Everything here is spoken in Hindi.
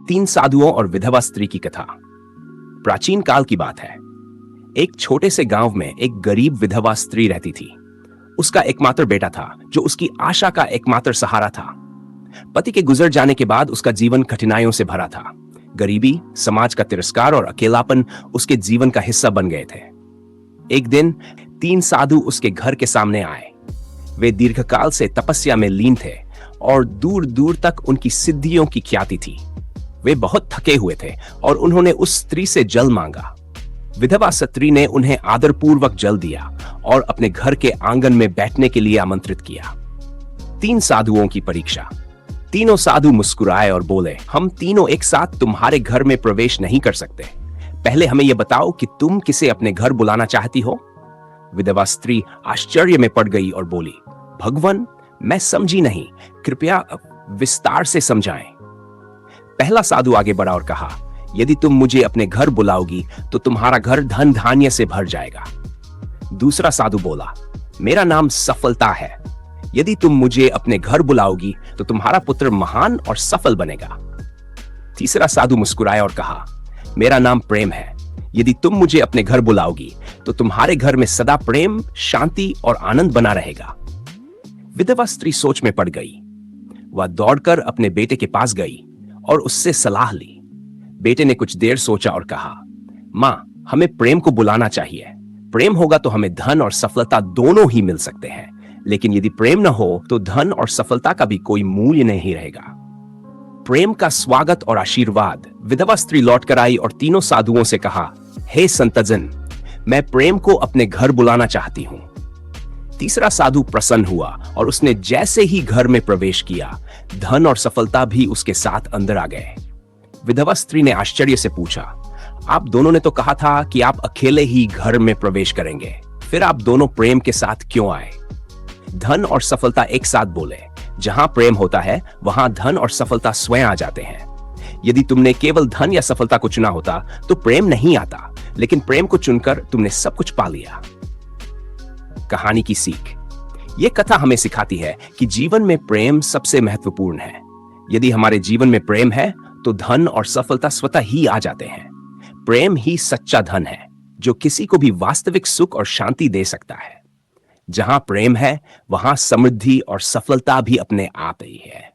तीन साधुओं और विधवा स्त्री की कथा। प्राचीन काल की बात है। एक छोटे से गांव में एक गरीब विधवा स्त्री रहती थी। उसका एकमात्र बेटा था जो उसकी आशा का एकमात्र सहारा था। पति के गुजर जाने के बाद उसका जीवन कठिनाइयों से भरा था। गरीबी, समाज का तिरस्कार और अकेलापन उसके जीवन का हिस्सा बन गए थे। एक दिन तीन साधु उसके घर के सामने आए। वे दीर्घकाल से तपस्या में लीन थे और दूर दूर तक उनकी सिद्धियों की ख्याति थी। वे बहुत थके हुए थे और उन्होंने उस स्त्री से जल मांगा। विधवा स्त्री ने उन्हें आदरपूर्वक जल दिया और अपने घर के आंगन में बैठने के लिए आमंत्रित किया। तीन साधुओं की परीक्षा। तीनों साधु मुस्कुराए और बोले, हम तीनों एक साथ तुम्हारे घर में प्रवेश नहीं कर सकते। पहले हमें यह बताओ कि तुम किसे अपने घर बुलाना चाहती हो। विधवा स्त्री आश्चर्य में पड़ गई और बोली, भगवान, मैं समझी नहीं, कृपया विस्तार से समझाएं। पहला साधु आगे बढ़ा और कहा, यदि तुम मुझे अपने घर बुलाओगी तो तुम्हारा घर धन धान्य से भर जाएगा। दूसरा साधु बोला, मेरा नाम सफलता है। यदि तुम मुझे अपने घर बुलाओगी तो तुम्हारा पुत्र महान और सफल बनेगा। तीसरा साधु मुस्कुराया और कहा, मेरा नाम प्रेम है। यदि तुम मुझे अपने घर बुलाओगी तो तुम्हारे घर में सदा प्रेम, शांति और आनंद बना रहेगा। विधवा स्त्री सोच में पड़ गई। वह दौड़कर अपने बेटे के पास गई और उससे सलाह ली। बेटे ने कुछ देर सोचा और कहा, मां, हमें प्रेम को बुलाना चाहिए। प्रेम होगा तो हमें धन और सफलता दोनों ही मिल सकते हैं, लेकिन यदि प्रेम न हो तो धन और सफलता का भी कोई मूल्य नहीं रहेगा। प्रेम का स्वागत और आशीर्वाद। विधवा स्त्री लौट कर आई और तीनों साधुओं से कहा, हे संतजन, मैं प्रेम को अपने घर बुलाना चाहती हूं। तीसरा साधु प्रसन्न हुआ और उसने जैसे ही घर में प्रवेश किया, धन और सफलता भी उसके साथ अंदर आ गए। विधवा स्त्री ने आश्चर्य से पूछा, आप दोनों ने तो कहा था कि आप अकेले ही घर में प्रवेश करेंगे, फिर आप दोनों प्रेम के साथ क्यों आए? धन और सफलता एक साथ बोले, जहां प्रेम होता है वहां धन और सफलता स्वयं आ जाते हैं। यदि तुमने केवल धन या सफलता को चुना होता तो प्रेम नहीं आता, लेकिन प्रेम को चुनकर तुमने सब कुछ पा लिया। कहानी की सीख। यह कथा हमें सिखाती है कि जीवन में प्रेम सबसे महत्वपूर्ण है। यदि हमारे जीवन में प्रेम है तो धन और सफलता स्वतः ही आ जाते हैं। प्रेम ही सच्चा धन है जो किसी को भी वास्तविक सुख और शांति दे सकता है। जहां प्रेम है वहां समृद्धि और सफलता भी अपने आप ही है।